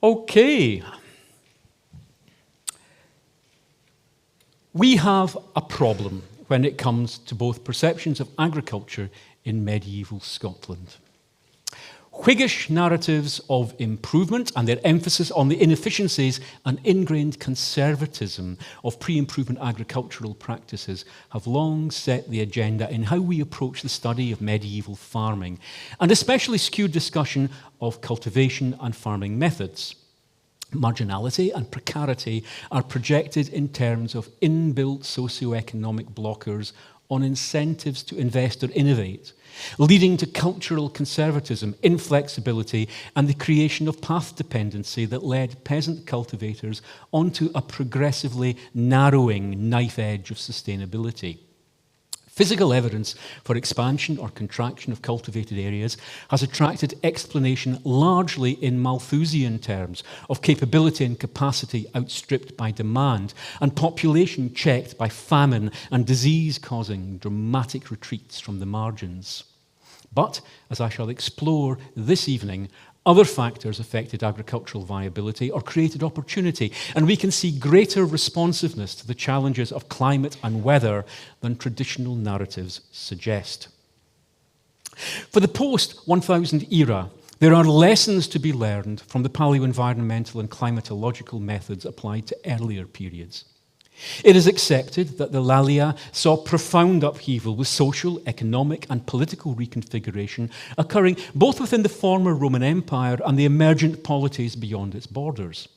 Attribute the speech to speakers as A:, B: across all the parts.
A: Okay. We have a problem when it comes to both perceptions of agriculture in medieval Scotland. Whiggish narratives of improvement and their emphasis on the inefficiencies and ingrained conservatism of pre-improvement agricultural practices have long set the agenda in how we approach the study of medieval farming, and especially skewed discussion of cultivation and farming methods. Marginality and precarity are projected in terms of inbuilt socioeconomic blockers on incentives to invest or innovate, leading to cultural conservatism, inflexibility, and the creation of path dependency that led peasant cultivators onto a progressively narrowing knife edge of sustainability. Physical evidence for expansion or contraction of cultivated areas has attracted explanation largely in Malthusian terms of capability and capacity outstripped by demand, and population checked by famine and disease causing dramatic retreats from the margins. But, as I shall explore this evening, other factors affected agricultural viability or created opportunity, and we can see greater responsiveness to the challenges of climate and weather than traditional narratives suggest. For the post-1000 era, there are lessons to be learned from the paleoenvironmental and climatological methods applied to earlier periods. It is accepted that the Lalia saw profound upheaval with social, economic, and political reconfiguration occurring both within the former Roman Empire and the emergent polities beyond its borders.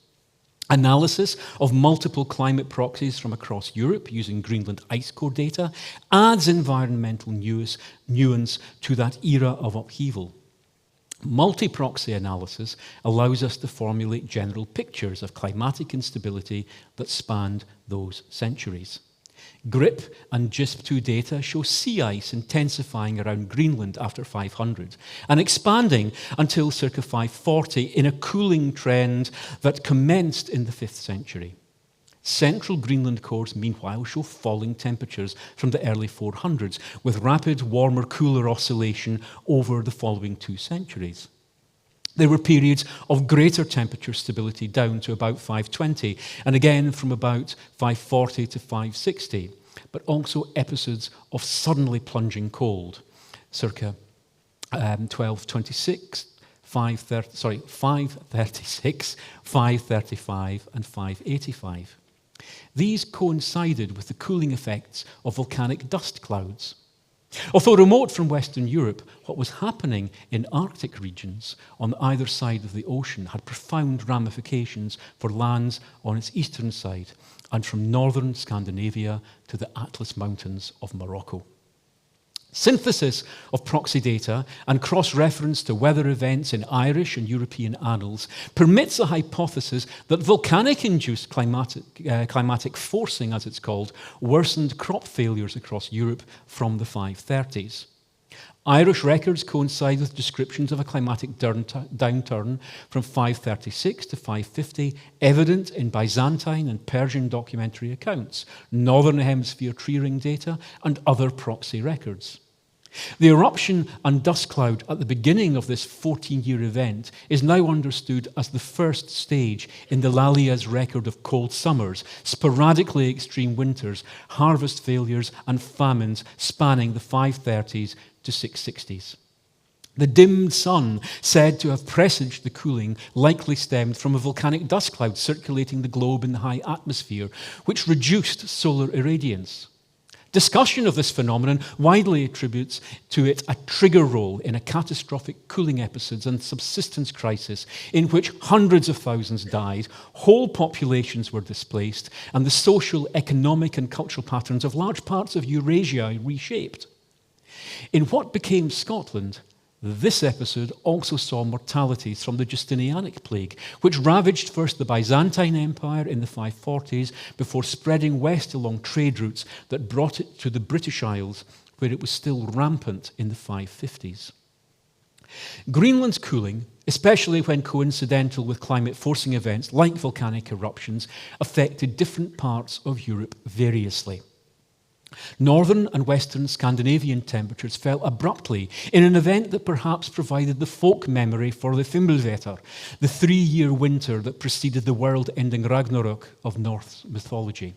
A: Analysis of multiple climate proxies from across Europe using Greenland ice core data adds environmental nuance to that era of upheaval. Multi-proxy analysis allows us to formulate general pictures of climatic instability that spanned those centuries. GRIP and JISP2 data show sea ice intensifying around Greenland after 500 and expanding until circa 540 in a cooling trend that commenced in the 5th century. Central Greenland cores, meanwhile, show falling temperatures from the early 400s, with rapid warmer-cooler oscillation over the following 2 centuries. There were periods of greater temperature stability down to about 520, and again from about 540 to 560, but also episodes of suddenly plunging cold, circa 1226, 536, 535, and 585. These coincided with the cooling effects of volcanic dust clouds. Although remote from Western Europe, what was happening in Arctic regions on either side of the ocean had profound ramifications for lands on its eastern side and from northern Scandinavia to the Atlas Mountains of Morocco. Synthesis of proxy data and cross-reference to weather events in Irish and European annals permits a hypothesis that volcanic-induced climatic forcing, as it's called, worsened crop failures across Europe from the 530s. Irish records coincide with descriptions of a climatic downturn from 536 to 550, evident in Byzantine and Persian documentary accounts, Northern Hemisphere tree ring data, and other proxy records. The eruption and dust cloud at the beginning of this 14-year event is now understood as the first stage in the Lalia's record of cold summers, sporadically extreme winters, harvest failures, and famines spanning the 530s to 660s. The dimmed sun, said to have presaged the cooling, likely stemmed from a volcanic dust cloud circulating the globe in the high atmosphere, which reduced solar irradiance. Discussion of this phenomenon widely attributes to it a trigger role in a catastrophic cooling episodes and subsistence crisis in which hundreds of thousands died, whole populations were displaced, and the social, economic, and cultural patterns of large parts of Eurasia reshaped. In what became Scotland, this episode also saw mortalities from the Justinianic plague, which ravaged first the Byzantine Empire in the 540s before spreading west along trade routes that brought it to the British Isles, where it was still rampant in the 550s. Greenland's cooling, especially when coincidental with climate-forcing events like volcanic eruptions, affected different parts of Europe variously. Northern and western Scandinavian temperatures fell abruptly in an event that perhaps provided the folk memory for the Fimbulvetar, the 3-year winter that preceded the world-ending Ragnarok of Norse mythology.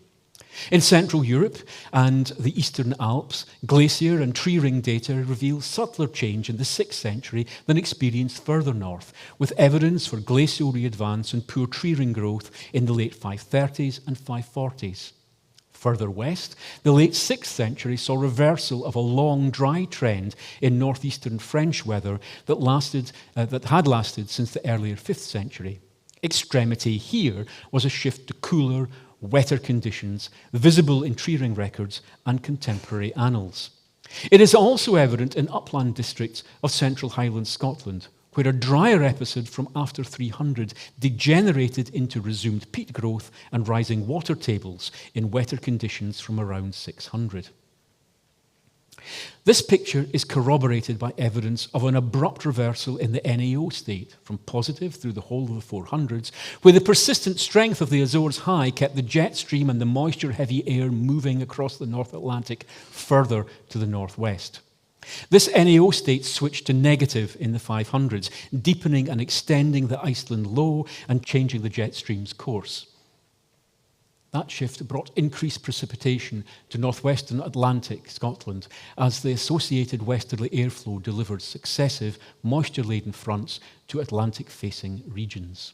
A: In Central Europe and the Eastern Alps, glacier and tree ring data reveal subtler change in the 6th century than experienced further north, with evidence for glacial readvance and poor tree ring growth in the late 530s and 540s. Further west, the late 6th century saw reversal of a long, dry trend in northeastern French weather that had lasted since the earlier 5th century. Extremity here was a shift to cooler, wetter conditions, visible in tree ring records and contemporary annals. It is also evident in upland districts of central Highland Scotland, where a drier episode from after 300 degenerated into resumed peat growth and rising water tables in wetter conditions from around 600. This picture is corroborated by evidence of an abrupt reversal in the NAO state, from positive through the whole of the 400s, where the persistent strength of the Azores High kept the jet stream and the moisture-heavy air moving across the North Atlantic further to the northwest. This NAO state switched to negative in the 500s, deepening and extending the Iceland low and changing the jet stream's course. That shift brought increased precipitation to northwestern Atlantic Scotland as the associated westerly airflow delivered successive moisture-laden fronts to Atlantic-facing regions.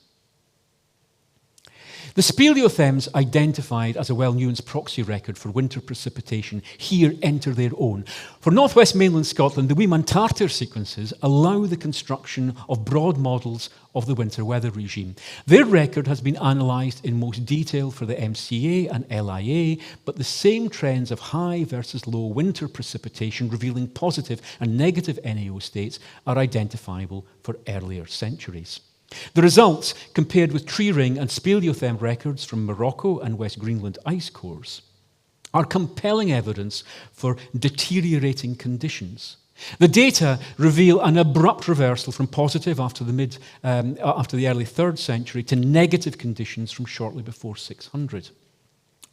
A: The speleothems identified as a well-nuanced proxy record for winter precipitation here enter their own. For northwest mainland Scotland, the Wee-Mantarter sequences allow the construction of broad models of the winter weather regime. Their record has been analysed in most detail for the MCA and LIA, but the same trends of high versus low winter precipitation revealing positive and negative NAO states are identifiable for earlier centuries. The results, compared with tree ring and speleothem records from Morocco and West Greenland ice cores, are compelling evidence for deteriorating conditions. The data reveal an abrupt reversal from positive after the early 3rd century to negative conditions from shortly before 600.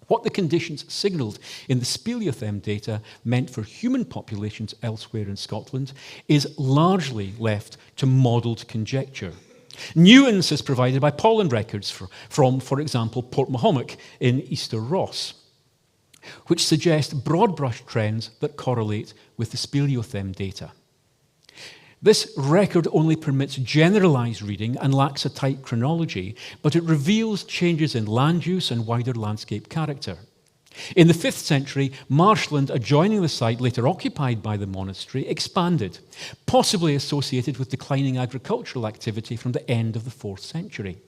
A: What the conditions signalled in the speleothem data meant for human populations elsewhere in Scotland is largely left to modelled conjecture. Nuance is provided by pollen records from, for example, Port Mahomack in Easter Ross, which suggest broad-brush trends that correlate with the speleothem data. This record only permits generalised reading and lacks a tight chronology, but it reveals changes in land use and wider landscape character. In the 5th century, marshland adjoining the site, later occupied by the monastery, expanded, possibly associated with declining agricultural activity from the end of the 4th century.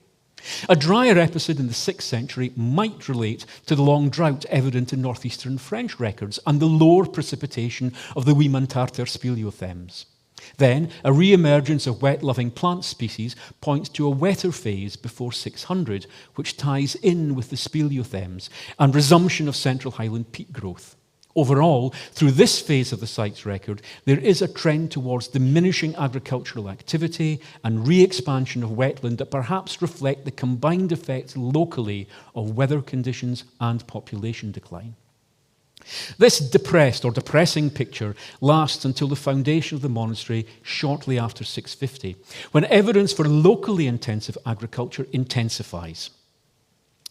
A: A drier episode in the 6th century might relate to the long drought evident in northeastern French records and the lower precipitation of the Wee-Mantarter speleothems. Then, a re-emergence of wet-loving plant species points to a wetter phase before 600, which ties in with the speleothems, and resumption of Central Highland peat growth. Overall, through this phase of the site's record, there is a trend towards diminishing agricultural activity and re-expansion of wetland that perhaps reflect the combined effects locally of weather conditions and population decline. This depressed or depressing picture lasts until the foundation of the monastery shortly after 650, when evidence for locally intensive agriculture intensifies.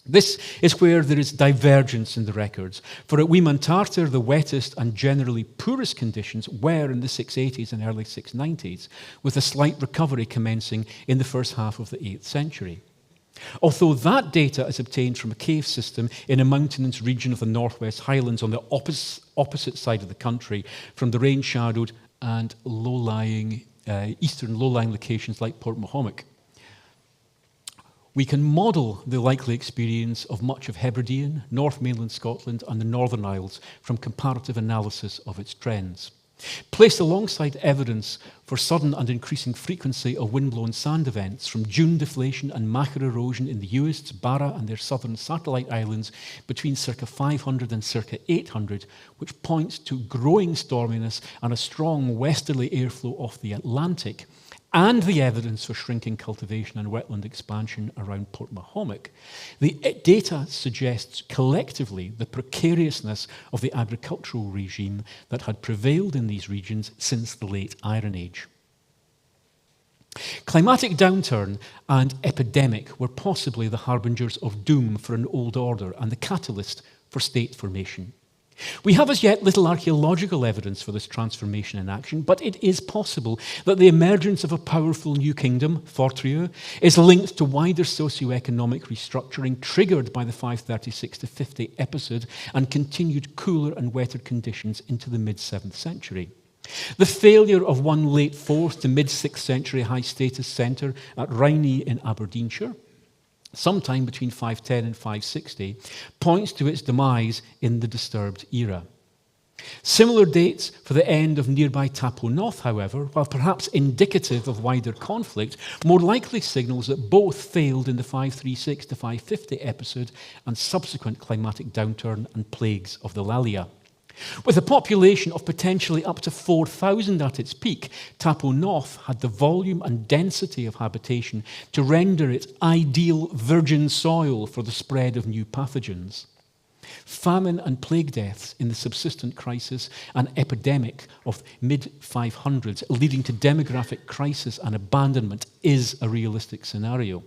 A: This is where there is divergence in the records. For at Wee-Mantarter, the wettest and generally poorest conditions were in the 680s and early 690s, with a slight recovery commencing in the first half of the 8th century. Although that data is obtained from a cave system in a mountainous region of the Northwest Highlands on the opposite side of the country from the rain-shadowed and eastern low-lying locations like Port Mahomack, we can model the likely experience of much of Hebridean, North Mainland Scotland and the Northern Isles from comparative analysis of its trends. Placed alongside evidence for sudden and increasing frequency of wind-blown sand events from dune deflation and macar erosion in the Uists, Barra and their southern satellite islands between circa 500 and circa 800, which points to growing storminess and a strong westerly airflow off the Atlantic, and the evidence for shrinking cultivation and wetland expansion around Port Mahomet, the data suggests collectively the precariousness of the agricultural regime that had prevailed in these regions since the late Iron Age. Climatic downturn and epidemic were possibly the harbingers of doom for an old order and the catalyst for state formation. We have as yet little archaeological evidence for this transformation in action, but it is possible that the emergence of a powerful new kingdom, Fortriu, is linked to wider socio-economic restructuring triggered by the 536-50 episode and continued cooler and wetter conditions into the mid-7th century. The failure of one late 4th to mid-6th century high-status centre at Rhynie in Aberdeenshire, sometime between 510 and 560, points to its demise in the disturbed era. Similar dates for the end of nearby Tapo North, however, while perhaps indicative of wider conflict, more likely signals that both failed in the 536 to 550 episode and subsequent climatic downturn and plagues of the Lalia. With a population of potentially up to 4,000 at its peak, Tapo North had the volume and density of habitation to render it ideal virgin soil for the spread of new pathogens. Famine and plague deaths in the subsistent crisis, an epidemic of mid-500s leading to demographic crisis and abandonment is a realistic scenario.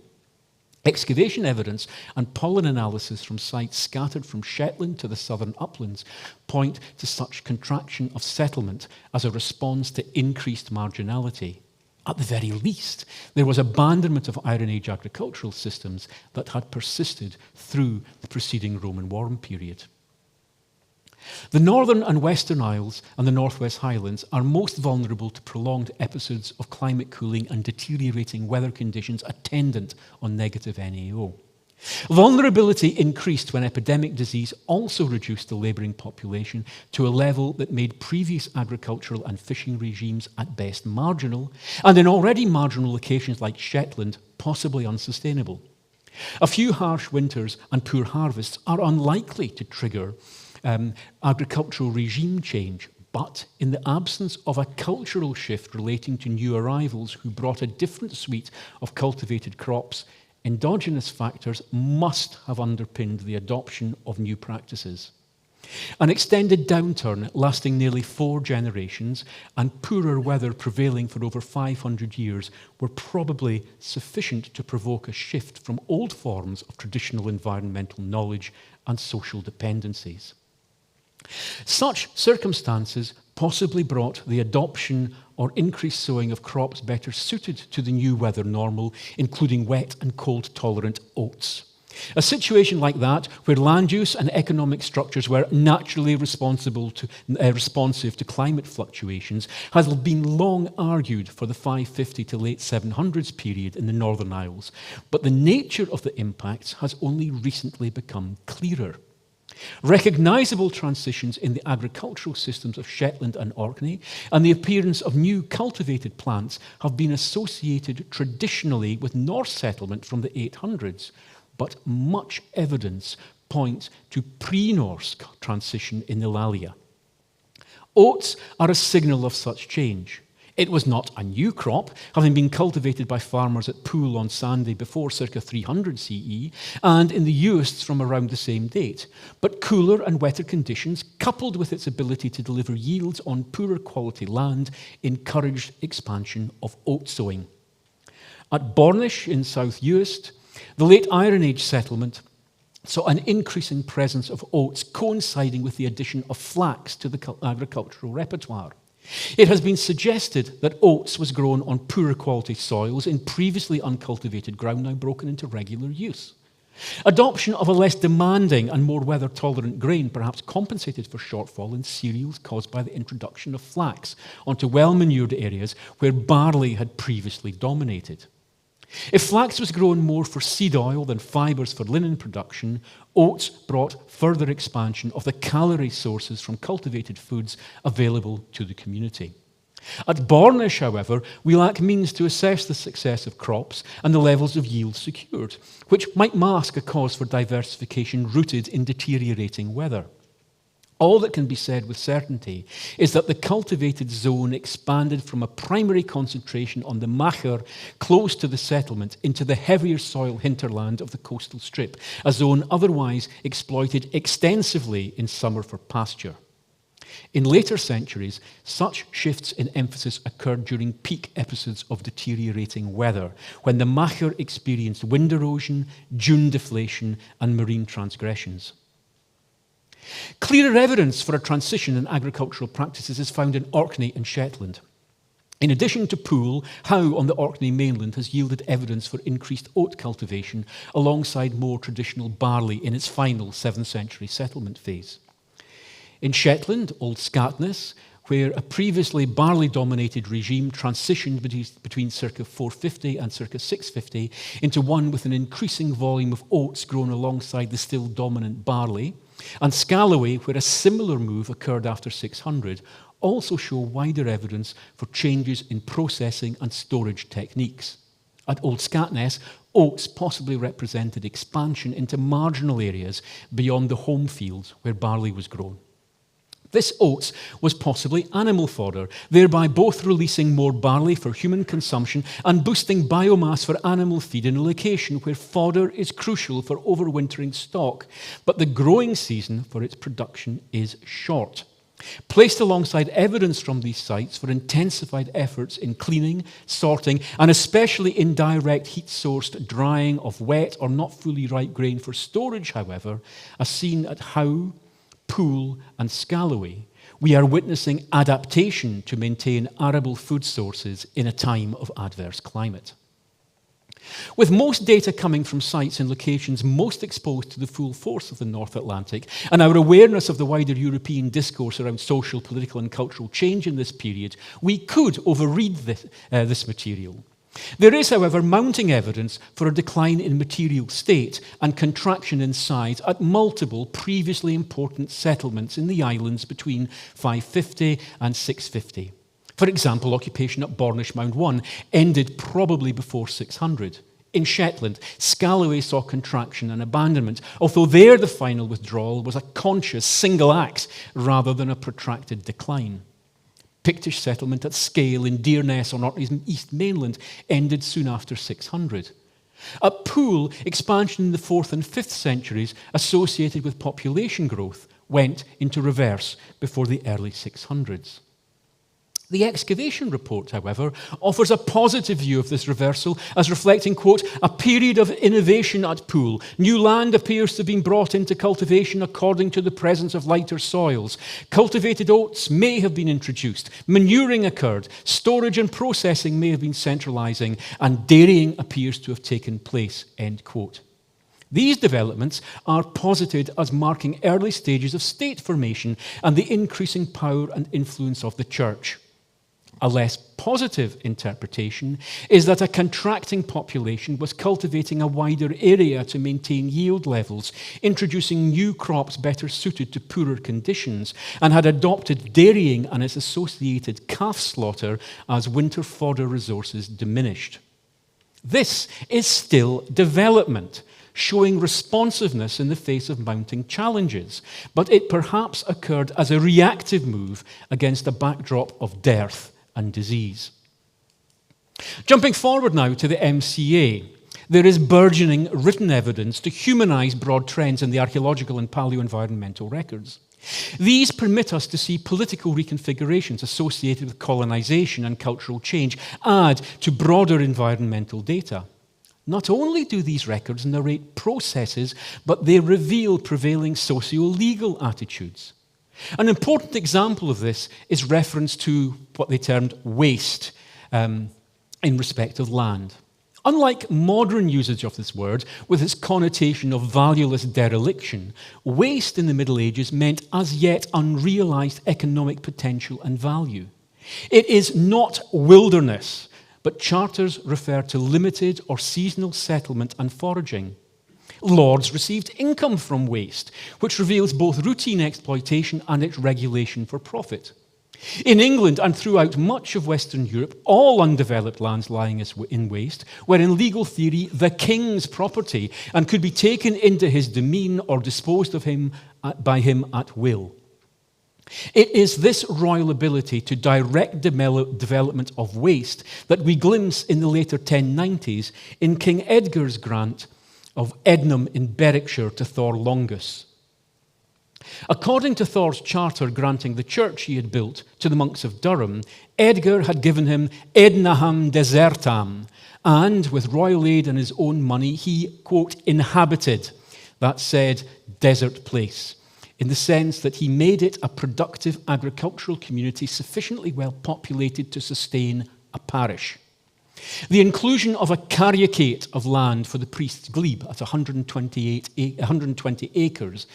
A: Excavation evidence and pollen analysis from sites scattered from Shetland to the southern uplands point to such contraction of settlement as a response to increased marginality. At the very least, there was abandonment of Iron Age agricultural systems that had persisted through the preceding Roman warm period. The Northern and Western Isles and the Northwest Highlands are most vulnerable to prolonged episodes of climate cooling and deteriorating weather conditions attendant on negative NAO. Vulnerability increased when epidemic disease also reduced the labouring population to a level that made previous agricultural and fishing regimes at best marginal, and in already marginal locations like Shetland, possibly unsustainable. A few harsh winters and poor harvests are unlikely to trigger agricultural regime change, but in the absence of a cultural shift relating to new arrivals who brought a different suite of cultivated crops, endogenous factors must have underpinned the adoption of new practices. An extended downturn lasting nearly 4 generations and poorer weather prevailing for over 500 years were probably sufficient to provoke a shift from old forms of traditional environmental knowledge and social dependencies. Such circumstances possibly brought the adoption or increased sowing of crops better suited to the new weather normal, including wet and cold-tolerant oats. A situation like that, where land use and economic structures were naturally responsive to climate fluctuations, has been long argued for the 550 to late 700s period in the Northern Isles, but the nature of the impacts has only recently become clearer. Recognisable transitions in the agricultural systems of Shetland and Orkney and the appearance of new cultivated plants have been associated traditionally with Norse settlement from the 800s, but much evidence points to pre-Norse transition in the Lalia. Oats are a signal of such change. It was not a new crop, having been cultivated by farmers at Poole on Sandy before circa 300 CE, and in the Uists from around the same date. But cooler and wetter conditions, coupled with its ability to deliver yields on poorer quality land, encouraged expansion of oat sowing. At Bornish in South Uist, the late Iron Age settlement saw an increasing presence of oats coinciding with the addition of flax to the agricultural repertoire. It has been suggested that oats was grown on poorer quality soils in previously uncultivated ground now broken into regular use. Adoption of a less demanding and more weather-tolerant grain perhaps compensated for shortfall in cereals caused by the introduction of flax onto well-manured areas where barley had previously dominated. If flax was grown more for seed oil than fibres for linen production, oats brought further expansion of the calorie sources from cultivated foods available to the community. At Bornish, however, we lack means to assess the success of crops and the levels of yield secured, which might mask a cause for diversification rooted in deteriorating weather. All that can be said with certainty is that the cultivated zone expanded from a primary concentration on the Macher close to the settlement into the heavier soil hinterland of the coastal strip, a zone otherwise exploited extensively in summer for pasture. In later centuries, such shifts in emphasis occurred during peak episodes of deteriorating weather, when the Macher experienced wind erosion, dune deflation, and marine transgressions. Clearer evidence for a transition in agricultural practices is found in Orkney and Shetland. In addition to Poole, Howe on the Orkney mainland has yielded evidence for increased oat cultivation alongside more traditional barley in its final 7th century settlement phase. In Shetland, Old Scatness, where a previously barley-dominated regime transitioned between circa 450 and circa 650 into one with an increasing volume of oats grown alongside the still dominant barley, and Scalloway, where a similar move occurred after 600, also show wider evidence for changes in processing and storage techniques. At Old Scatness, oats possibly represented expansion into marginal areas beyond the home fields where barley was grown. This oats was possibly animal fodder, thereby both releasing more barley for human consumption and boosting biomass for animal feed in a location where fodder is crucial for overwintering stock, but the growing season for its production is short. Placed alongside evidence from these sites for intensified efforts in cleaning, sorting, and especially indirect heat-sourced drying of wet or not fully ripe grain for storage, however, as seen at Howe, Poole, and Scalloway, we are witnessing adaptation to maintain arable food sources in a time of adverse climate. With most data coming from sites in locations most exposed to the full force of the North Atlantic, and our awareness of the wider European discourse around social, political, and cultural change in this period, we could overread this material. There is, however, mounting evidence for a decline in material state and contraction in size at multiple previously important settlements in the islands between 550 and 650. For example, occupation at Bornish Mound 1 ended probably before 600. In Shetland, Scalloway saw contraction and abandonment, although there the final withdrawal was a conscious single act rather than a protracted decline. Pictish settlement at Scale in Deerness on Orkney's east mainland ended soon after 600. At Poole, expansion in the 4th and 5th centuries associated with population growth went into reverse before the early 600s. The excavation report, however, offers a positive view of this reversal as reflecting, quote, a period of innovation at Poole. New land appears to have been brought into cultivation according to the presence of lighter soils. Cultivated oats may have been introduced. Manuring occurred. Storage and processing may have been centralizing. And dairying appears to have taken place, end quote. These developments are posited as marking early stages of state formation and the increasing power and influence of the church. A less positive interpretation is that a contracting population was cultivating a wider area to maintain yield levels, introducing new crops better suited to poorer conditions, and had adopted dairying and its associated calf slaughter as winter fodder resources diminished. This is still development, showing responsiveness in the face of mounting challenges, but it perhaps occurred as a reactive move against a backdrop of dearth and disease. Jumping forward now to the MCA, there is burgeoning written evidence to humanize broad trends in the archaeological and paleoenvironmental records. These permit us to see political reconfigurations associated with colonization and cultural change add to broader environmental data. Not only do these records narrate processes, but they reveal prevailing socio-legal attitudes. An important example of this is reference to what they termed waste in respect of land. Unlike modern usage of this word, with its connotation of valueless dereliction, waste in the Middle Ages meant as yet unrealized economic potential and value. It is not wilderness, but charters refer to limited or seasonal settlement and foraging. Lords received income from waste, which reveals both routine exploitation and its regulation for profit. In England and throughout much of Western Europe, all undeveloped lands lying in waste were in legal theory the king's property and could be taken into his demesne or disposed of by him at will. It is this royal ability to direct development of waste that we glimpse in the later 1090s in King Edgar's grant of Ednam in Berwickshire to Thor Longus. According to Thor's charter granting the church he had built to the monks of Durham, Edgar had given him Ednaham Desertam, and with royal aid and his own money, he, quote, inhabited that said desert place, in the sense that he made it a productive agricultural community sufficiently well populated to sustain a parish. The inclusion of a carucate of land for the priest's glebe at 120 acres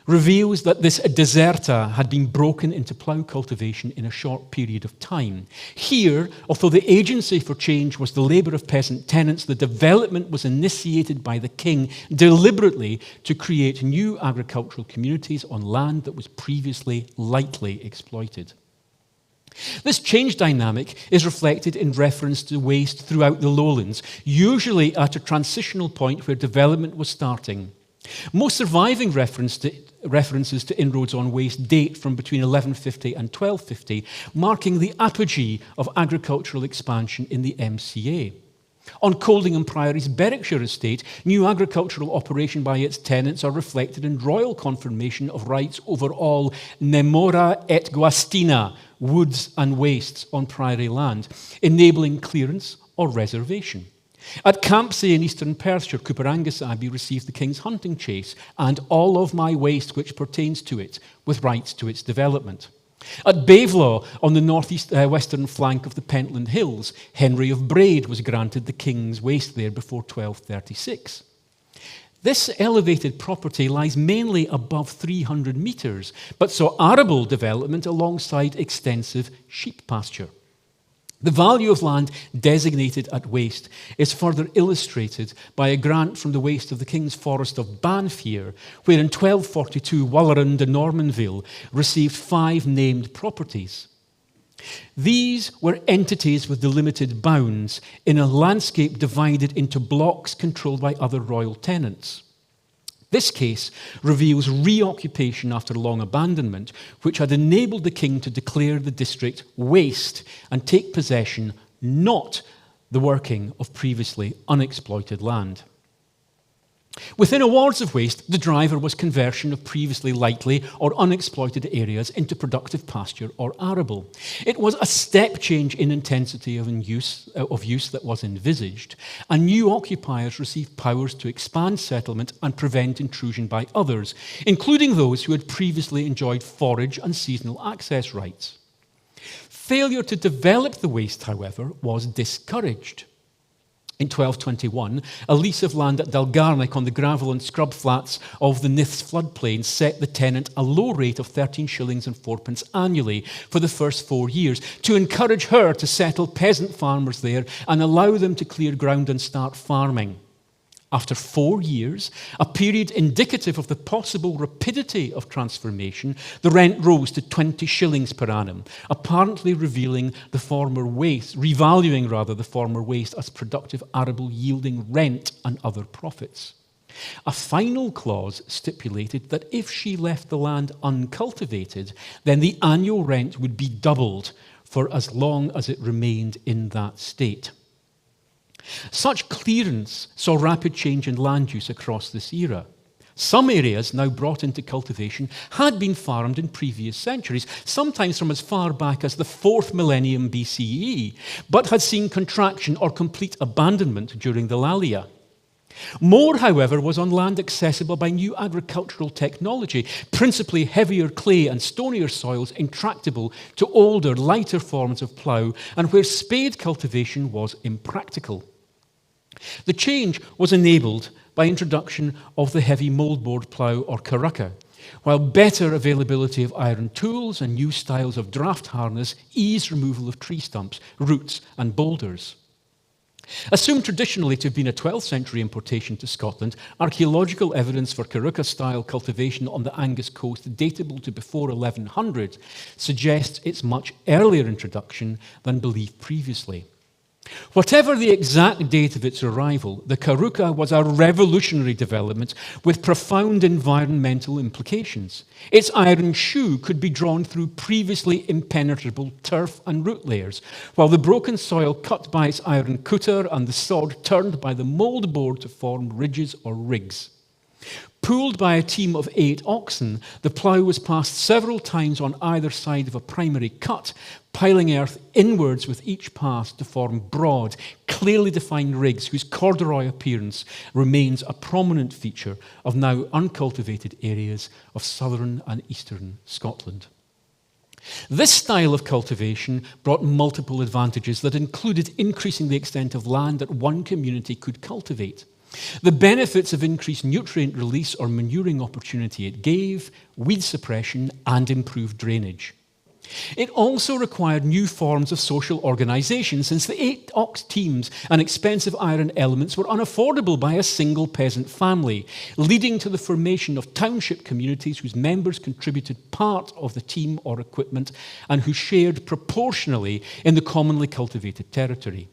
A: reveals that this deserta had been broken into plough cultivation in a short period of time. Here, although the agency for change was the labour of peasant tenants, the development was initiated by the king deliberately to create new agricultural communities on land that was previously lightly exploited. This change dynamic is reflected in reference to waste throughout the lowlands, usually at a transitional point where development was starting. Most surviving references to inroads on waste date from between 1150 and 1250, marking the apogee of agricultural expansion in the MCA. On Coldingham Priory's Berwickshire estate, new agricultural operation by its tenants are reflected in royal confirmation of rights over all nemora et guastina, woods and wastes on priory land, enabling clearance or reservation. At Campsie in eastern Perthshire, Cooperangus Abbey received the king's hunting chase and all of my waste which pertains to it, with rights to its development. At Bavelaw, on the western flank of the Pentland Hills, Henry of Braid was granted the king's waste there before 1236. This elevated property lies mainly above 300 metres, but saw arable development alongside extensive sheep pasture. The value of land designated at waste is further illustrated by a grant from the waste of the King's Forest of Banfier, where in 1242 Walleran de Normanville received 5 named properties. These were entities with delimited bounds in a landscape divided into blocks controlled by other royal tenants. This case reveals reoccupation after long abandonment, which had enabled the king to declare the district waste and take possession, not the working of previously unexploited land. Within awards of waste, the driver was conversion of previously lightly or unexploited areas into productive pasture or arable. It was a step change in intensity of use that was envisaged, and new occupiers received powers to expand settlement and prevent intrusion by others, including those who had previously enjoyed forage and seasonal access rights. Failure to develop the waste, however, was discouraged. In 1221, a lease of land at Dalgarnick on the gravel and scrub flats of the Niths floodplain set the tenant a low rate of 13 shillings and 4pence annually for the first 4 years to encourage her to settle peasant farmers there and allow them to clear ground and start farming. After 4 years, a period indicative of the possible rapidity of transformation, the rent rose to 20 shillings per annum, apparently revaluing the former waste as productive arable yielding rent and other profits. A final clause stipulated that if she left the land uncultivated, then the annual rent would be doubled for as long as it remained in that state. Such clearance saw rapid change in land use across this era. Some areas now brought into cultivation had been farmed in previous centuries, sometimes from as far back as the 4th millennium BCE, but had seen contraction or complete abandonment during the Lalia. More, however, was on land accessible by new agricultural technology, principally heavier clay and stonier soils intractable to older, lighter forms of plough, and where spade cultivation was impractical. The change was enabled by introduction of the heavy mouldboard plough or carruca, while better availability of iron tools and new styles of draft harness eased removal of tree stumps, roots and boulders. Assumed traditionally to have been a 12th century importation to Scotland, archaeological evidence for carruca-style cultivation on the Angus coast, datable to before 1100, suggests its much earlier introduction than believed previously. Whatever the exact date of its arrival, the caruca was a revolutionary development with profound environmental implications. Its iron shoe could be drawn through previously impenetrable turf and root layers, while the broken soil cut by its iron cutter and the sod turned by the mould board to form ridges or rigs. Pulled by a team of 8 oxen, the plough was passed several times on either side of a primary cut, piling earth inwards with each pass to form broad, clearly defined rigs whose corduroy appearance remains a prominent feature of now uncultivated areas of southern and eastern Scotland. This style of cultivation brought multiple advantages that included increasing the extent of land that one community could cultivate, the benefits of increased nutrient release or manuring opportunity it gave, weed suppression, and improved drainage. It also required new forms of social organisation, since the 8 ox teams and expensive iron elements were unaffordable by a single peasant family, leading to the formation of township communities whose members contributed part of the team or equipment and who shared proportionally in the commonly cultivated territory.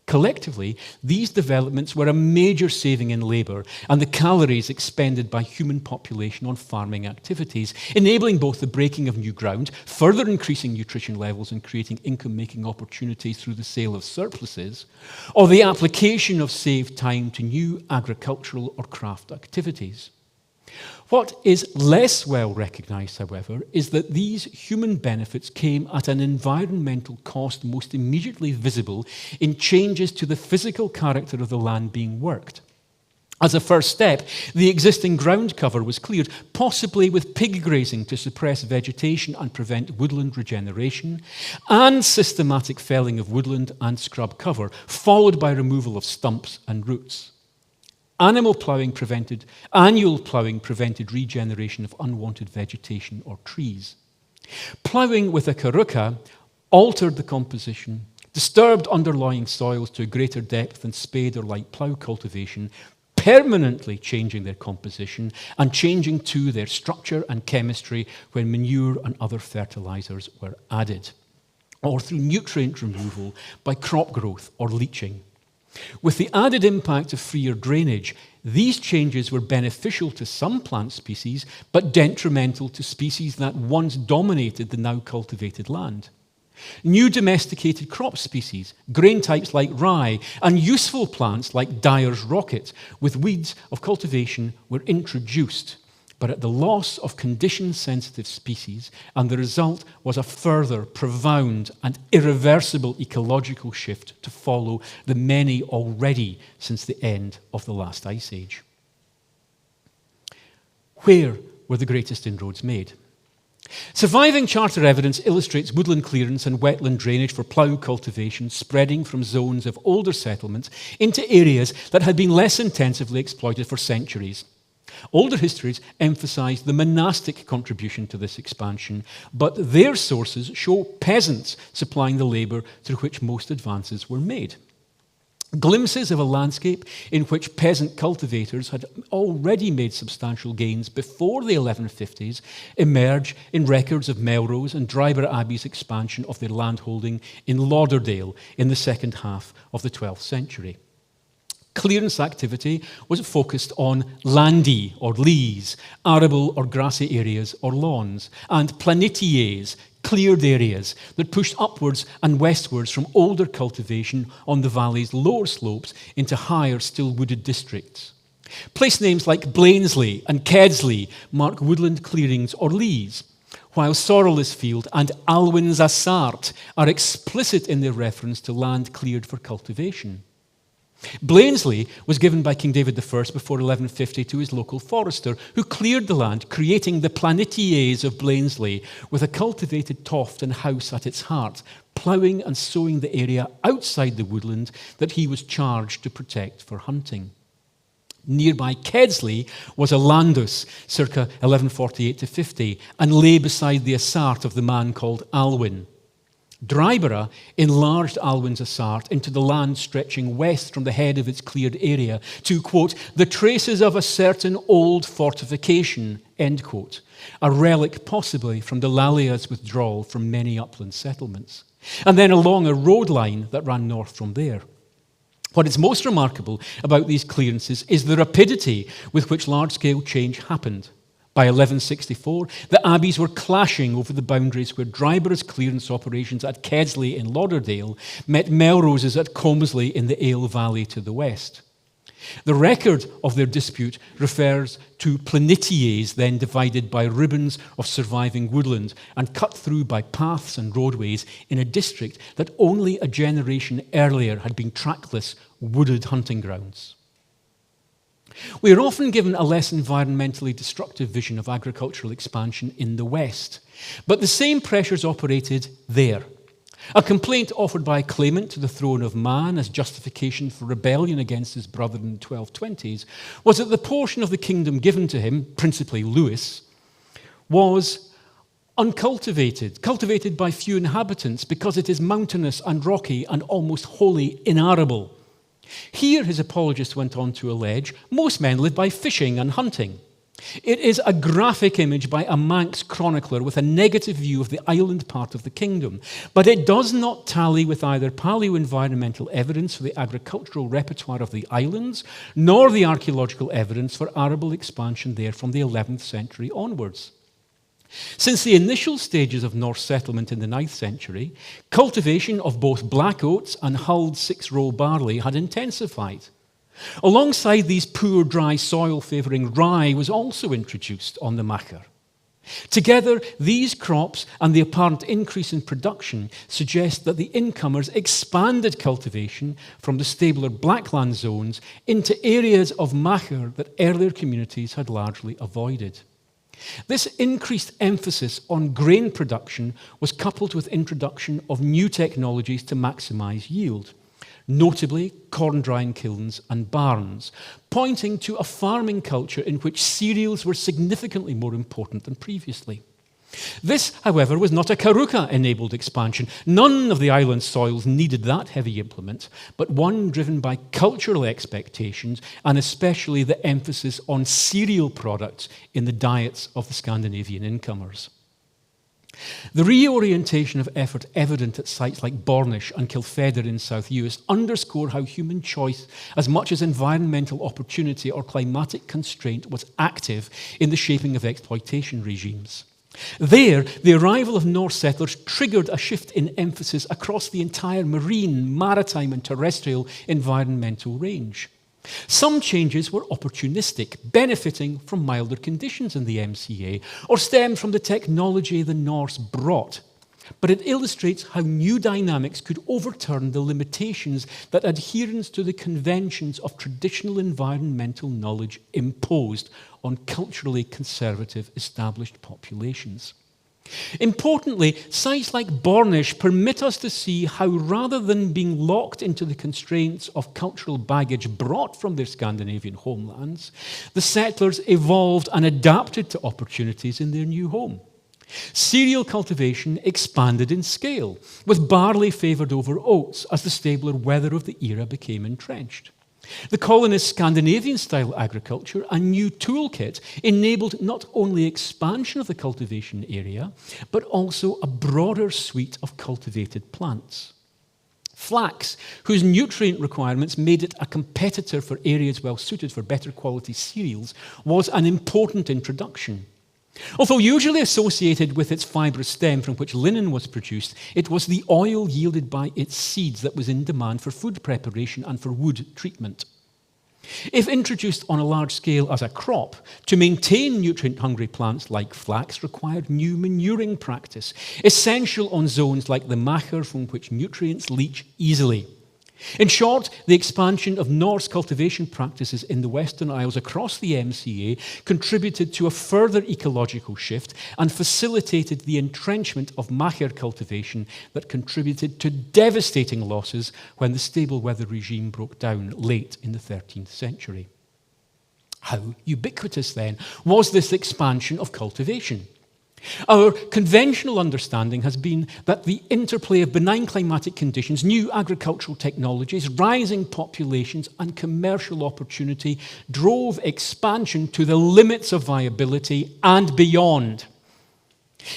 A: Collectively, these developments were a major saving in labour and the calories expended by human population on farming activities, enabling both the breaking of new ground, further increasing nutrition levels and creating income-making opportunities through the sale of surpluses, or the application of saved time to new agricultural or craft activities. What is less well recognised, however, is that these human benefits came at an environmental cost most immediately visible in changes to the physical character of the land being worked. As a first step, the existing ground cover was cleared, possibly with pig grazing to suppress vegetation and prevent woodland regeneration, and systematic felling of woodland and scrub cover, followed by removal of stumps and roots. Annual ploughing prevented regeneration of unwanted vegetation or trees. Ploughing with a caruca altered the composition, disturbed underlying soils to a greater depth than spade or light plough cultivation, permanently changing their composition and changing too their structure and chemistry when manure and other fertilizers were added, or through nutrient removal by crop growth or leaching. With the added impact of freer drainage, these changes were beneficial to some plant species, but detrimental to species that once dominated the now cultivated land. New domesticated crop species, grain types like rye, and useful plants like Dyer's rocket, with weeds of cultivation, were introduced, but at the loss of condition-sensitive species, and the result was a further profound and irreversible ecological shift to follow the many already since the end of the last ice age. Where were the greatest inroads made? Surviving charter evidence illustrates woodland clearance and wetland drainage for plough cultivation spreading from zones of older settlements into areas that had been less intensively exploited for centuries. Older histories emphasise the monastic contribution to this expansion, but their sources show peasants supplying the labour through which most advances were made. Glimpses of a landscape in which peasant cultivators had already made substantial gains before the 1150s emerge in records of Melrose and Dryburgh Abbey's expansion of their landholding in Lauderdale in the second half of the 12th century. Clearance activity was focused on landii or leas, arable or grassy areas or lawns, and planitiers, cleared areas that pushed upwards and westwards from older cultivation on the valley's lower slopes into higher, still wooded districts. Place names like Blainsley and Kedsley mark woodland clearings or leas, while Sorrelesfield and Alwyn's Assart are explicit in their reference to land cleared for cultivation. Blainsley was given by King David I before 1150 to his local forester, who cleared the land, creating the planitiers of Blainsley, with a cultivated toft and house at its heart, ploughing and sowing the area outside the woodland that he was charged to protect for hunting. Nearby Kedsley was a landus, circa 1148 to 50, and lay beside the assart of the man called Alwyn. Dryborough enlarged Alwyn's Assart into the land stretching west from the head of its cleared area to, quote, the traces of a certain old fortification, end quote, a relic possibly from the Lalia's withdrawal from many upland settlements, and then along a road line that ran north from there. What is most remarkable about these clearances is the rapidity with which large-scale change happened. By 1164, the abbeys were clashing over the boundaries where Dryborough's clearance operations at Kedsley in Lauderdale met Melrose's at Colmsley in the Ale Valley to the west. The record of their dispute refers to planitiers then divided by ribbons of surviving woodland and cut through by paths and roadways in a district that only a generation earlier had been trackless, wooded hunting grounds. We are often given a less environmentally destructive vision of agricultural expansion in the West, but the same pressures operated there. A complaint offered by a claimant to the throne of Man as justification for rebellion against his brother in the 1220s was that the portion of the kingdom given to him, principally Lewis, was uncultivated, cultivated by few inhabitants because it is mountainous and rocky and almost wholly inarable. Here, his apologist went on to allege, most men live by fishing and hunting. It is a graphic image by a Manx chronicler with a negative view of the island part of the kingdom, but it does not tally with either paleo-environmental evidence for the agricultural repertoire of the islands, nor the archaeological evidence for arable expansion there from the 11th century onwards. Since the initial stages of Norse settlement in the 9th century, cultivation of both black oats and hulled 6-row barley had intensified. Alongside these poor dry soil favouring rye was also introduced on the Machar. Together, these crops and the apparent increase in production suggest that the incomers expanded cultivation from the stabler blackland zones into areas of Machar that earlier communities had largely avoided. This increased emphasis on grain production was coupled with introduction of new technologies to maximise yield, notably corn drying kilns and barns, pointing to a farming culture in which cereals were significantly more important than previously. This, however, was not a Karuka-enabled expansion. None of the island's soils needed that heavy implement, but one driven by cultural expectations and especially the emphasis on cereal products in the diets of the Scandinavian incomers. The reorientation of effort evident at sites like Bornish and Kilfedder in South Uist underscore how human choice, as much as environmental opportunity or climatic constraint, was active in the shaping of exploitation regimes. There, the arrival of Norse settlers triggered a shift in emphasis across the entire marine, maritime and terrestrial environmental range. Some changes were opportunistic, benefiting from milder conditions in the MCA, or stemmed from the technology the Norse brought. But it illustrates how new dynamics could overturn the limitations that adherence to the conventions of traditional environmental knowledge imposed on culturally conservative established populations. Importantly, sites like Bornish permit us to see how, rather than being locked into the constraints of cultural baggage brought from their Scandinavian homelands, the settlers evolved and adapted to opportunities in their new home. Cereal cultivation expanded in scale, with barley favoured over oats as the stabler weather of the era became entrenched. The colonists' Scandinavian-style agriculture and new toolkit enabled not only expansion of the cultivation area, but also a broader suite of cultivated plants. Flax, whose nutrient requirements made it a competitor for areas well suited for better quality cereals, was an important introduction. Although usually associated with its fibrous stem from which linen was produced, it was the oil yielded by its seeds that was in demand for food preparation and for wood treatment. If introduced on a large scale as a crop, to maintain nutrient-hungry plants like flax required new manuring practice, essential on zones like the Machar from which nutrients leach easily. In short, the expansion of Norse cultivation practices in the Western Isles across the MCA contributed to a further ecological shift and facilitated the entrenchment of Machar cultivation that contributed to devastating losses when the stable weather regime broke down late in the 13th century. How ubiquitous, then, was this expansion of cultivation? Our conventional understanding has been that the interplay of benign climatic conditions, new agricultural technologies, rising populations, and commercial opportunity drove expansion to the limits of viability and beyond.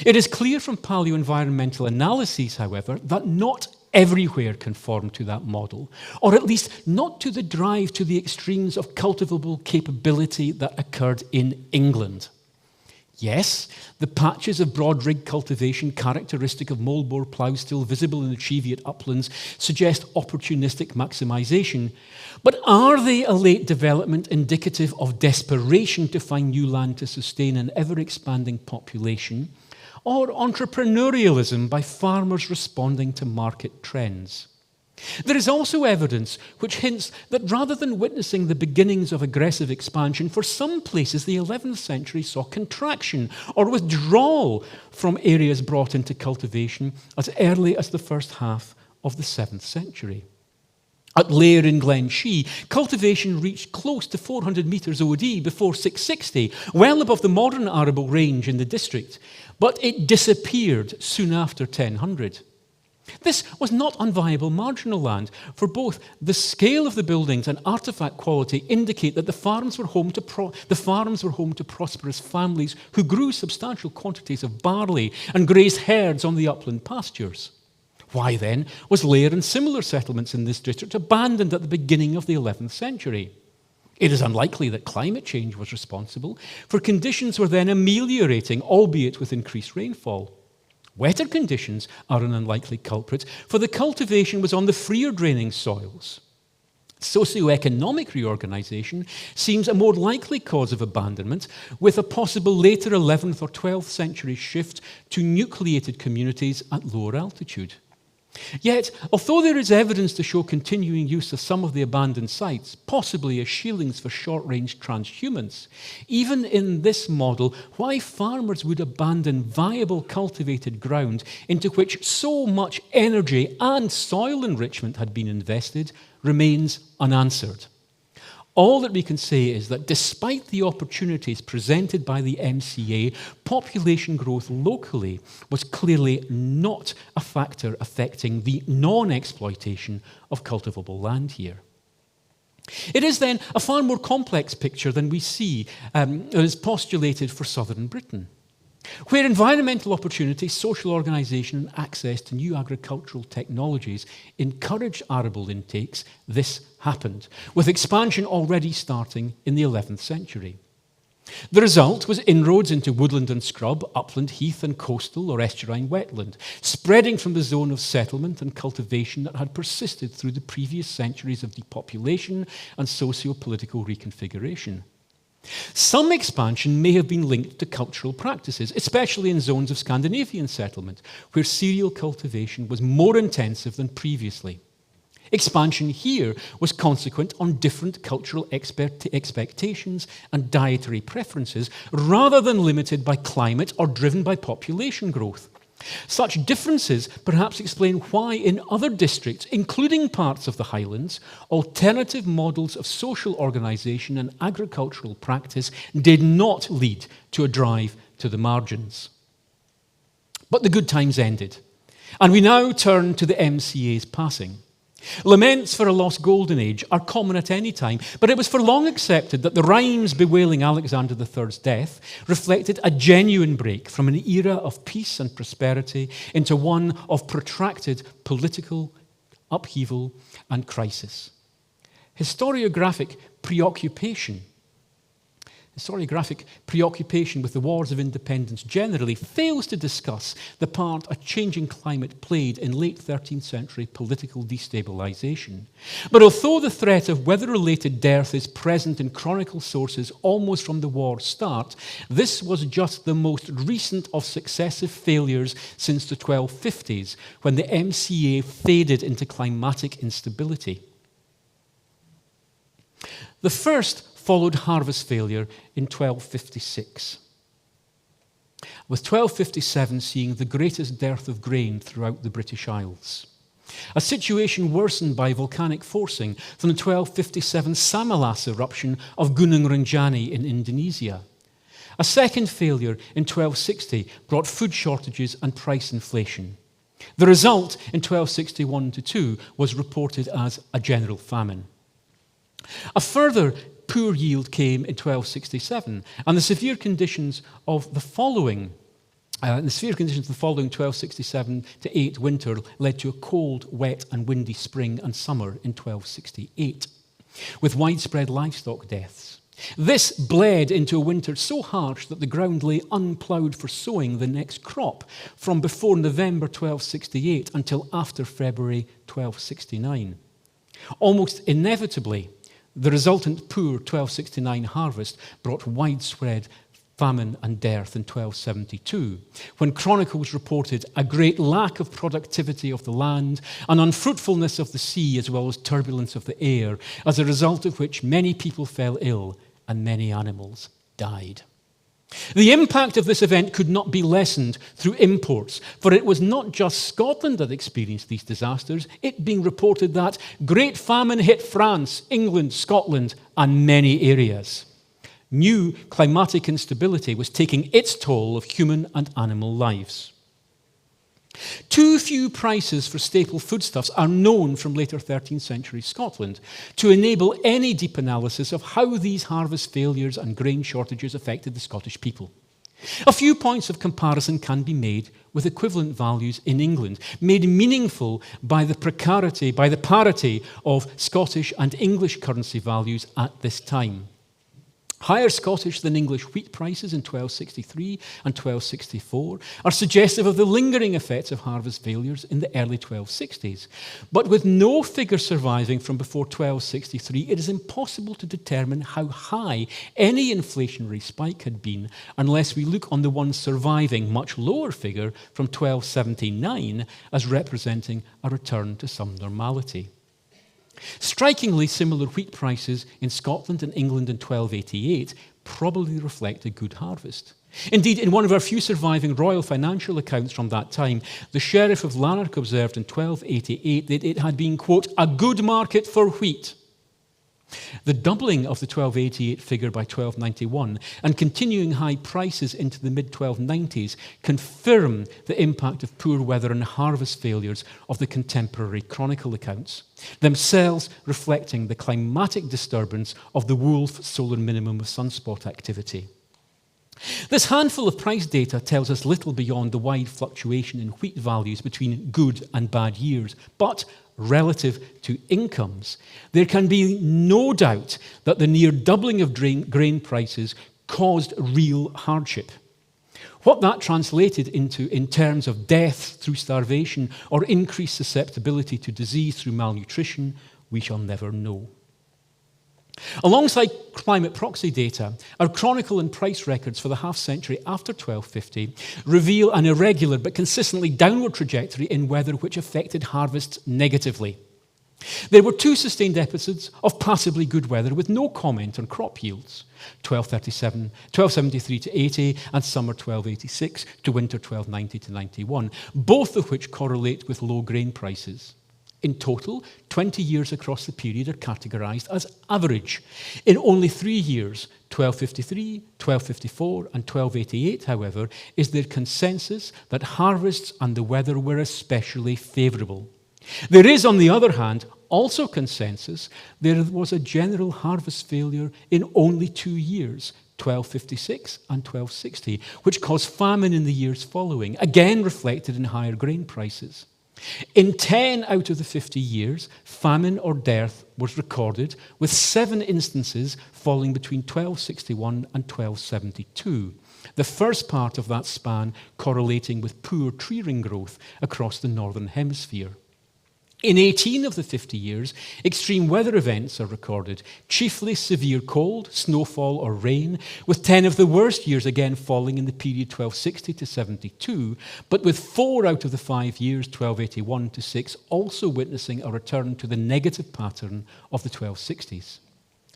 A: It is clear from paleoenvironmental analyses, however, that not everywhere conformed to that model, or at least not to the drive to the extremes of cultivable capability that occurred in England. Yes, the patches of broad rig cultivation characteristic of mould-bore ploughs still visible in the Cheviot uplands suggest opportunistic maximisation. But are they a late development indicative of desperation to find new land to sustain an ever-expanding population, or entrepreneurialism by farmers responding to market trends? There is also evidence which hints that rather than witnessing the beginnings of aggressive expansion, for some places the 11th century saw contraction or withdrawal from areas brought into cultivation as early as the first half of the 7th century. At Lair in Glen Shee, cultivation reached close to 400 metres OD before 660, well above the modern arable range in the district, but it disappeared soon after 1000. This was not unviable marginal land, for both the scale of the buildings and artefact quality indicate that the farms were home to prosperous families who grew substantial quantities of barley and grazed herds on the upland pastures. Why then was Lair and similar settlements in this district abandoned at the beginning of the 11th century? It is unlikely that climate change was responsible, for conditions were then ameliorating, albeit with increased rainfall. Wetter conditions are an unlikely culprit, for the cultivation was on the freer draining soils. Socioeconomic reorganisation seems a more likely cause of abandonment, with a possible later 11th or 12th century shift to nucleated communities at lower altitude. Yet, although there is evidence to show continuing use of some of the abandoned sites, possibly as shieldings for short-range transhumance, even in this model, why farmers would abandon viable cultivated ground into which so much energy and soil enrichment had been invested remains unanswered. All that we can say is that despite the opportunities presented by the MCA, population growth locally was clearly not a factor affecting the non-exploitation of cultivable land here. It is then a far more complex picture than we see as postulated for southern Britain, where environmental opportunity, social organisation and access to new agricultural technologies encouraged arable intakes. This happened, with expansion already starting in the 11th century. The result was inroads into woodland and scrub, upland, heath and coastal or estuarine wetland, spreading from the zone of settlement and cultivation that had persisted through the previous centuries of depopulation and socio-political reconfiguration. Some expansion may have been linked to cultural practices, especially in zones of Scandinavian settlement, where cereal cultivation was more intensive than previously. Expansion here was consequent on different cultural expectations and dietary preferences, rather than limited by climate or driven by population growth. Such differences perhaps explain why in other districts, including parts of the Highlands, alternative models of social organisation and agricultural practice did not lead to a drive to the margins. But the good times ended, and we now turn to the MCA's passing. Laments for a lost golden age are common at any time, but it was for long accepted that the rhymes bewailing Alexander III's death reflected a genuine break from an era of peace and prosperity into one of protracted political upheaval and crisis. Historiographic preoccupation with the wars of independence generally fails to discuss the part a changing climate played in late 13th century political destabilisation. But although the threat of weather-related dearth is present in chronicle sources almost from the war's start, this was just the most recent of successive failures since the 1250s, when the MCA faded into climatic instability. The first followed harvest failure in 1256, with 1257 seeing the greatest dearth of grain throughout the British Isles. A situation worsened by volcanic forcing from the 1257 Samalas eruption of Gunung Rinjani in Indonesia. A second failure in 1260 brought food shortages and price inflation. The result in 1261-2 was reported as a general famine. A further poor yield came in 1267, and the severe conditions of the following 1267-8 winter led to a cold, wet and windy spring and summer in 1268, with widespread livestock deaths. This bled into a winter so harsh that the ground lay unploughed for sowing the next crop from before November 1268 until after February 1269. Almost inevitably, the resultant poor 1269 harvest brought widespread famine and dearth in 1272, when chronicles reported a great lack of productivity of the land, an unfruitfulness of the sea, as well as turbulence of the air, as a result of which many people fell ill and many animals died. The impact of this event could not be lessened through imports, for it was not just Scotland that experienced these disasters, it being reported that great famine hit France, England, Scotland, and many areas. New climatic instability was taking its toll of human and animal lives. Too few prices for staple foodstuffs are known from later 13th century Scotland to enable any deep analysis of how these harvest failures and grain shortages affected the Scottish people. A few points of comparison can be made with equivalent values in England, made meaningful by the parity of Scottish and English currency values at this time. Higher Scottish than English wheat prices in 1263 and 1264 are suggestive of the lingering effects of harvest failures in the early 1260s. But with no figure surviving from before 1263, it is impossible to determine how high any inflationary spike had been unless we look on the one surviving much lower figure from 1279 as representing a return to some normality. Strikingly similar wheat prices in Scotland and England in 1288 probably reflect a good harvest. Indeed, in one of our few surviving royal financial accounts from that time, the Sheriff of Lanark observed in 1288 that it had been, quote, a good market for wheat. The doubling of the 1288 figure by 1291 and continuing high prices into the mid-1290s confirm the impact of poor weather and harvest failures of the contemporary chronicle accounts, themselves reflecting the climatic disturbance of the Wolf solar minimum of sunspot activity. This handful of price data tells us little beyond the wide fluctuation in wheat values between good and bad years, but relative to incomes, there can be no doubt that the near doubling of grain prices caused real hardship. What that translated into in terms of death through starvation or increased susceptibility to disease through malnutrition, we shall never know. Alongside climate proxy data, our chronicle and price records for the half-century after 1250 reveal an irregular but consistently downward trajectory in weather which affected harvests negatively. There were two sustained episodes of passably good weather with no comment on crop yields, 1273 to 80 and summer 1286 to winter 1290 to 91, both of which correlate with low grain prices. In total, 20 years across the period are categorised as average. In only 3 years, 1253, 1254 and 1288, however, is there consensus that harvests and the weather were especially favourable. There is, on the other hand, also consensus there was a general harvest failure in only 2 years, 1256 and 1260, which caused famine in the years following, again reflected in higher grain prices. In 10 out of the 50 years, famine or dearth was recorded, with 7 instances falling between 1261 and 1272, the first part of that span correlating with poor tree ring growth across the northern hemisphere. In 18 of the 50 years, extreme weather events are recorded, chiefly severe cold, snowfall or rain, with 10 of the worst years again falling in the period 1260 to 72, but with 4 out of the 5 years, 1281 to 6, also witnessing a return to the negative pattern of the 1260s.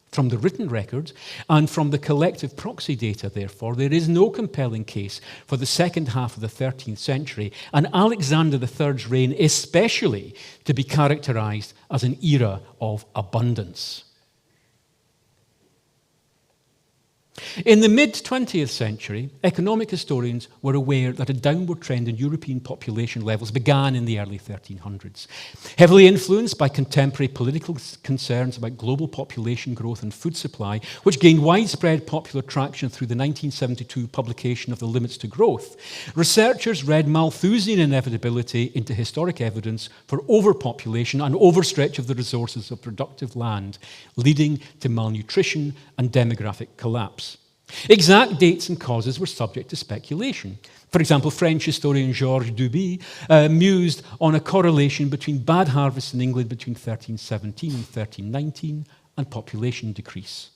A: From the written records and from the collective proxy data, therefore, there is no compelling case for the second half of the 13th century and Alexander III's reign especially to be characterised as an era of abundance. In the mid-20th century, economic historians were aware that a downward trend in European population levels began in the early 1300s. Heavily influenced by contemporary political concerns about global population growth and food supply, which gained widespread popular traction through the 1972 publication of The Limits to Growth, researchers read Malthusian inevitability into historic evidence for overpopulation and overstretch of the resources of productive land, leading to malnutrition and demographic collapse. Exact dates and causes were subject to speculation. For example, French historian Georges Duby mused on a correlation between bad harvests in England between 1317 and 1319 and population decrease.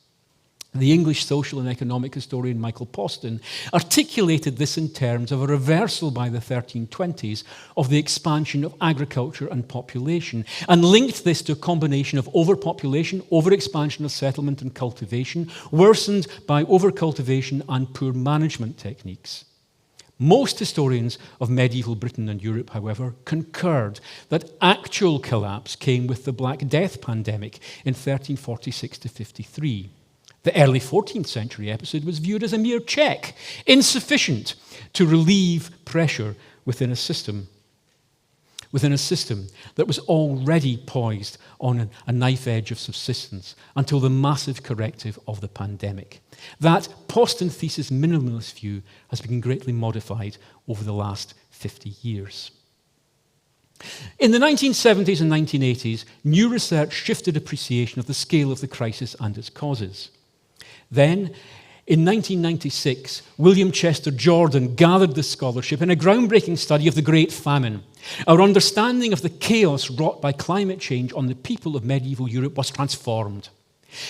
A: The English social and economic historian Michael Poston articulated this in terms of a reversal by the 1320s of the expansion of agriculture and population, and linked this to a combination of overpopulation, overexpansion of settlement and cultivation, worsened by overcultivation and poor management techniques. Most historians of medieval Britain and Europe, however, concurred that actual collapse came with the Black Death pandemic in 1346 to 53. The early 14th century episode was viewed as a mere check, insufficient to relieve pressure within a system that was already poised on a knife edge of subsistence until the massive corrective of the pandemic. That post-synthesis minimalist view has been greatly modified over the last 50 years. In the 1970s and 1980s, new research shifted appreciation of the scale of the crisis and its causes. Then, in 1996, William Chester Jordan gathered this scholarship in a groundbreaking study of the Great Famine. Our understanding of the chaos wrought by climate change on the people of medieval Europe was transformed.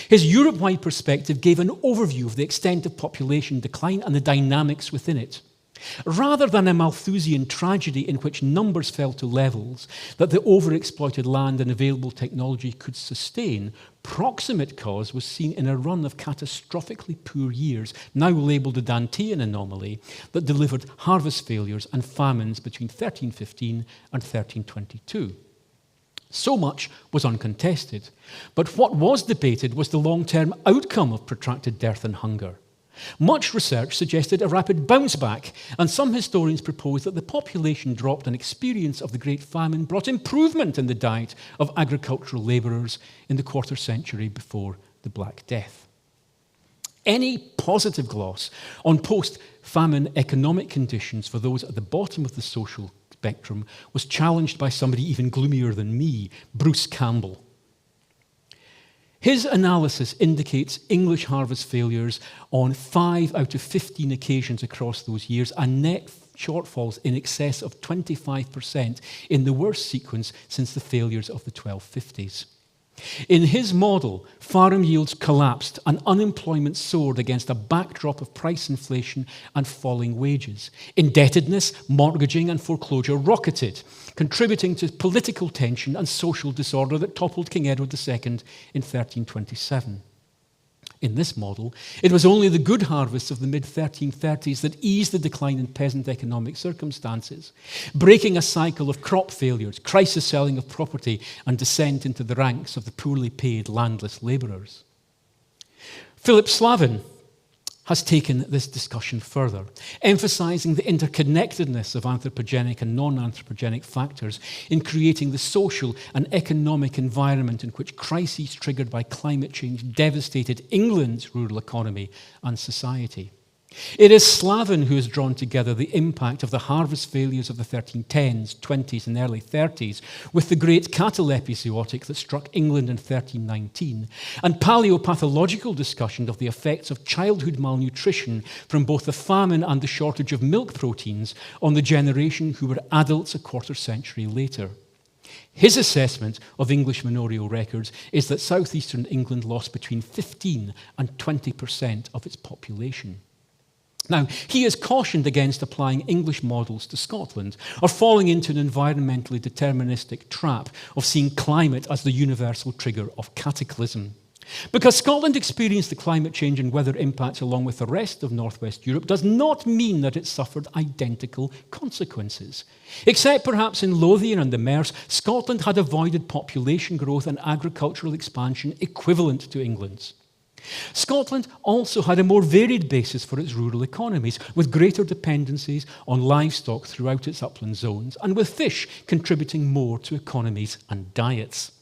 A: His Europe-wide perspective gave an overview of the extent of population decline and the dynamics within it. Rather than a Malthusian tragedy in which numbers fell to levels that the overexploited land and available technology could sustain, proximate cause was seen in a run of catastrophically poor years, now labelled a Dantean anomaly, that delivered harvest failures and famines between 1315 and 1322. So much was uncontested, but what was debated was the long-term outcome of protracted dearth and hunger. Much research suggested a rapid bounce back, and some historians proposed that the population dropped and experience of the Great Famine brought improvement in the diet of agricultural labourers in the quarter century before the Black Death. Any positive gloss on post-famine economic conditions for those at the bottom of the social spectrum was challenged by somebody even gloomier than me, Bruce Campbell. His analysis indicates English harvest failures on 5 out of 15 occasions across those years and net shortfalls in excess of 25% in the worst sequence since the failures of the 1250s. In his model, farm yields collapsed and unemployment soared against a backdrop of price inflation and falling wages. Indebtedness, mortgaging and foreclosure rocketed, contributing to political tension and social disorder that toppled King Edward II in 1327. In this model, it was only the good harvests of the mid-1330s that eased the decline in peasant economic circumstances, breaking a cycle of crop failures, crisis selling of property, and descent into the ranks of the poorly paid landless labourers. Philip Slavin has taken this discussion further, emphasising the interconnectedness of anthropogenic and non-anthropogenic factors in creating the social and economic environment in which crises triggered by climate change devastated England's rural economy and society. It is Slavin who has drawn together the impact of the harvest failures of the 1310s, 20s and early 30s with the great cattle epizootic that struck England in 1319 and paleopathological discussion of the effects of childhood malnutrition from both the famine and the shortage of milk proteins on the generation who were adults a quarter century later. His assessment of English manorial records is that southeastern England lost between 15 and 20% of its population. Now, he has cautioned against applying English models to Scotland or falling into an environmentally deterministic trap of seeing climate as the universal trigger of cataclysm. Because Scotland experienced the climate change and weather impacts along with the rest of northwest Europe does not mean that it suffered identical consequences. Except perhaps in Lothian and the Merse, Scotland had avoided population growth and agricultural expansion equivalent to England's. Scotland also had a more varied basis for its rural economies, with greater dependencies on livestock throughout its upland zones, and with fish contributing more to economies and diets.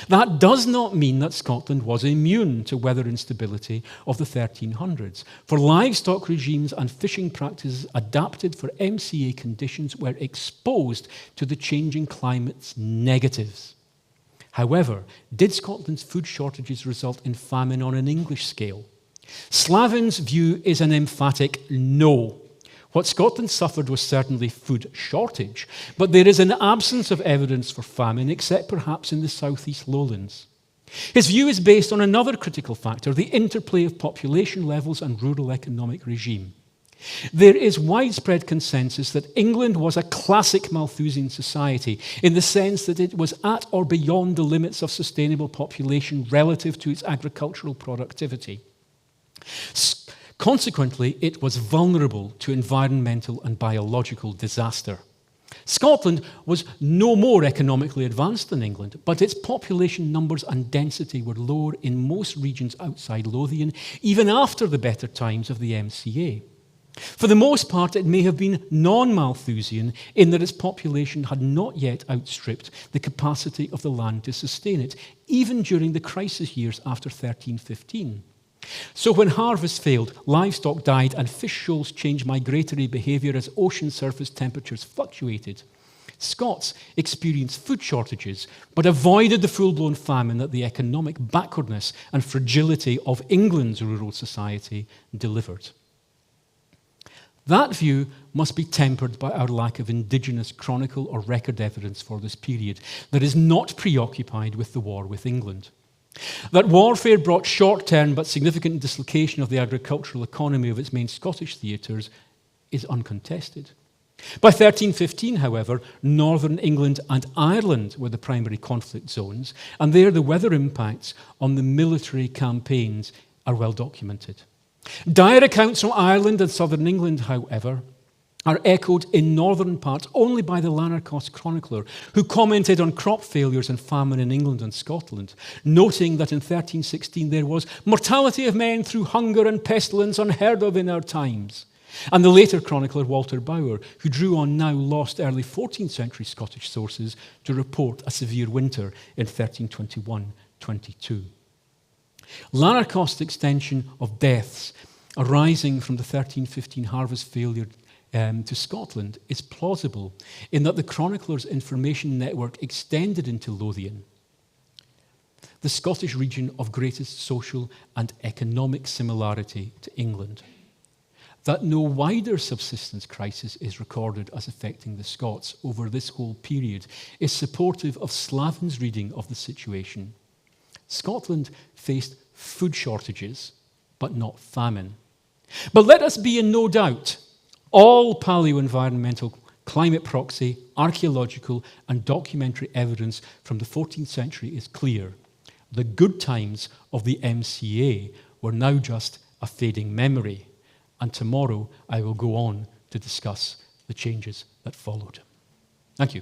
A: That does not mean that Scotland was immune to weather instability of the 1300s, for livestock regimes and fishing practices adapted for MCA conditions were exposed to the changing climate's negatives. However, did Scotland's food shortages result in famine on an English scale? Slavin's view is an emphatic no. What Scotland suffered was certainly food shortage, but there is an absence of evidence for famine, except perhaps in the southeast lowlands. His view is based on another critical factor, the interplay of population levels and rural economic regime. There is widespread consensus that England was a classic Malthusian society in the sense that it was at or beyond the limits of sustainable population relative to its agricultural productivity. Consequently, it was vulnerable to environmental and biological disaster. Scotland was no more economically advanced than England, but its population numbers and density were lower in most regions outside Lothian, even after the better times of the MCA. For the most part, it may have been non-Malthusian in that its population had not yet outstripped the capacity of the land to sustain it, even during the crisis years after 1315. So when harvest failed, livestock died, and fish shoals changed migratory behaviour as ocean surface temperatures fluctuated, Scots experienced food shortages, but avoided the full-blown famine that the economic backwardness and fragility of England's rural society delivered. That view must be tempered by our lack of indigenous chronicle or record evidence for this period that is not preoccupied with the war with England. That warfare brought short-term but significant dislocation of the agricultural economy of its main Scottish theatres is uncontested. By 1315, however, northern England and Ireland were the primary conflict zones, and there the weather impacts on the military campaigns are well documented. Dire accounts from Ireland and southern England, however, are echoed in northern parts only by the Lanarkos chronicler, who commented on crop failures and famine in England and Scotland, noting that in 1316 there was mortality of men through hunger and pestilence unheard of in our times. And the later chronicler, Walter Bower, who drew on now lost early 14th century Scottish sources to report a severe winter in 1321-22. Lanarkos' extension of deaths arising from the 1315 harvest failure to Scotland is plausible in that the chronicler's information network extended into Lothian, the Scottish region of greatest social and economic similarity to England. That no wider subsistence crisis is recorded as affecting the Scots over this whole period is supportive of Slavin's reading of the situation. Scotland faced food shortages, but not famine. But let us be in no doubt, all paleo-environmental, climate proxy, archaeological and documentary evidence from the 14th century is clear. The good times of the MCA were now just a fading memory, and tomorrow I will go on to discuss the changes that followed. Thank you.